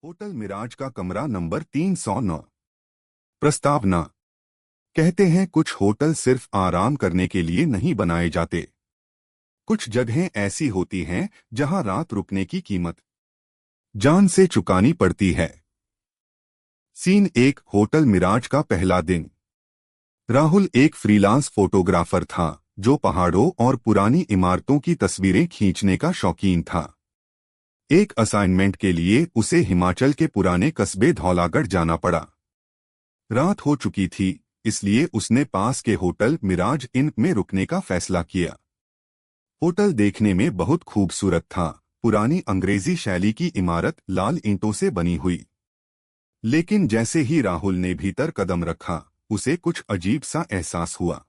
Hotel Miraj का कमरा number 309। प्रस्तावना। कहते हैं कुछ होटल सिर्फ आराम करने के लिए नहीं बनाए जाते। कुछ जगहें ऐसी होती हैं जहां रात रुकने की कीमत जान से चुकानी पड़ती है। सीन 1। होटल मिराज का पहला दिन। राहुल एक फ्रीलांस फोटोग्राफर था जो पहाड़ों और पुरानी इमारतों की तस्वीरें खींचने का शौकीन था। एक असाइनमेंट के लिए उसे हिमाचल के पुराने कस्बे धौलागढ़ जाना पड़ा। रात हो चुकी थी, इसलिए उसने पास के होटल मिराज इन में रुकने का फैसला किया। होटल देखने में बहुत खूबसूरत था। पुरानी अंग्रेजी शैली की इमारत लाल ईंटों से बनी हुई। लेकिन जैसे ही राहुल ने भीतर कदम रखा, उसे कुछ अजीब सा एहसास हुआ।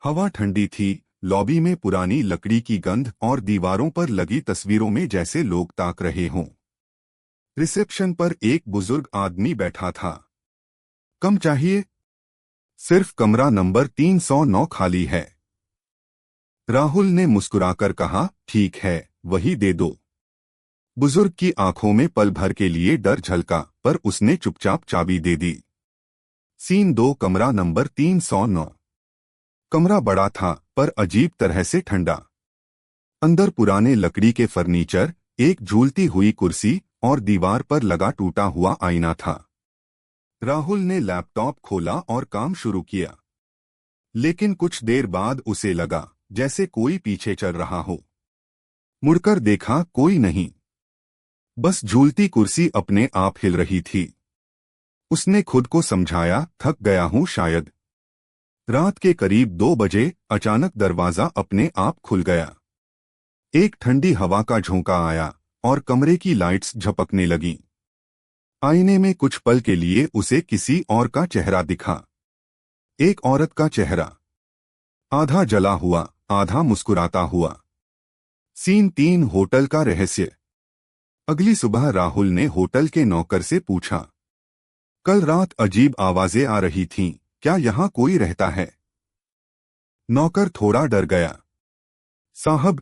हवा ठंडी थी, लॉबी में पुरानी लकड़ी की गंध और दीवारों पर लगी तस्वीरों में जैसे लोग ताक रहे हों। रिसेप्शन पर एक बुजुर्ग आदमी बैठा था। कम चाहिए? सिर्फ कमरा नंबर 309 खाली है। राहुल ने मुस्कुराकर कहा, ठीक है, वही दे दो। बुजुर्ग की आंखों में पल भर के लिए डर झलका, पर उसने चुपचाप चाबी दे दी। सीन 2। कमरा नंबर 309। कमरा बड़ा था, पर अजीब तरह से ठंडा। अंदर पुराने लकड़ी के फर्नीचर, एक झूलती हुई कुर्सी और दीवार पर लगा टूटा हुआ आईना था। राहुल ने लैपटॉप खोला और काम शुरू किया। लेकिन कुछ देर बाद उसे लगा जैसे कोई पीछे चल रहा हो। मुड़कर देखा, कोई नहीं, बस झूलती कुर्सी अपने आप हिल रही थी। उसने खुद को समझाया, थक गया हूं शायद। रात के करीब 2 बजे अचानक दरवाजा अपने आप खुल गया। एक ठंडी हवा का झोंका आया और कमरे की लाइट्स झपकने लगीं। आईने में कुछ पल के लिए उसे किसी और का चेहरा दिखा। एक औरत का चेहरा, आधा जला हुआ, आधा मुस्कुराता हुआ। सीन 3। होटल का रहस्य। अगली सुबह राहुल ने होटल के नौकर से पूछा, कल रात अजीब आवाजें आ रही थीं, क्या यहां कोई रहता है? नौकर थोड़ा डर गया। साहब,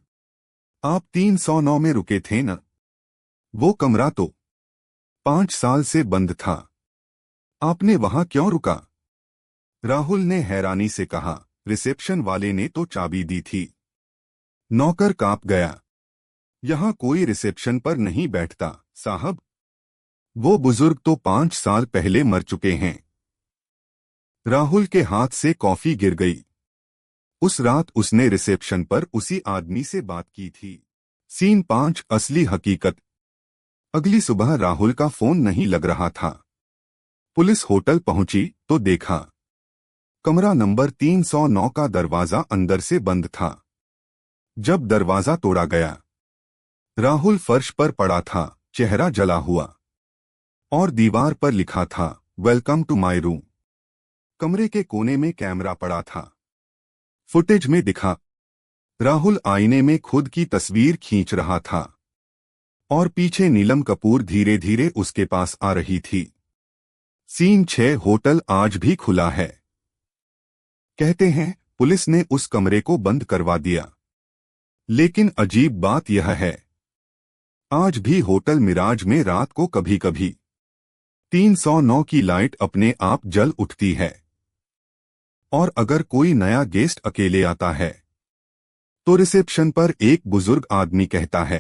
आप 309 में रुके थे न? वो कमरा तो 5 साल से बंद था। आपने वहां क्यों रुका? राहुल ने हैरानी से कहा, रिसेप्शन वाले ने तो चाबी दी थी। नौकर कांप गया। यहां कोई रिसेप्शन पर नहीं बैठता, साहब। वो बुजुर्ग तो 5 साल पहले मर चुके हैं। राहुल के हाथ से कॉफी गिर गई। उस रात उसने रिसेप्शन पर उसी आदमी से बात की थी। सीन 5। असली हकीकत। अगली सुबह राहुल का फोन नहीं लग रहा था। पुलिस होटल पहुंची तो देखा, कमरा नंबर 309 का दरवाजा अंदर से बंद था। जब दरवाजा तोड़ा गया, राहुल फर्श पर पड़ा था, चेहरा जला हुआ, और दीवार पर लिखा था, वेलकम टू माई रूम। कमरे के कोने में कैमरा पड़ा था। फुटेज में दिखा, राहुल आईने में खुद की तस्वीर खींच रहा था और पीछे नीलम कपूर धीरे धीरे उसके पास आ रही थी। सीन 6। होटल आज भी खुला है। कहते हैं पुलिस ने उस कमरे को बंद करवा दिया। लेकिन अजीब बात यह है, आज भी होटल मिराज में रात को कभी कभी 309 की लाइट अपने आप जल उठती है। और अगर कोई नया गेस्ट अकेले आता है, तो रिसेप्शन पर एक बुजुर्ग आदमी कहता है,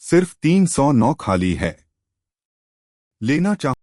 सिर्फ 309 खाली है, लेना चाह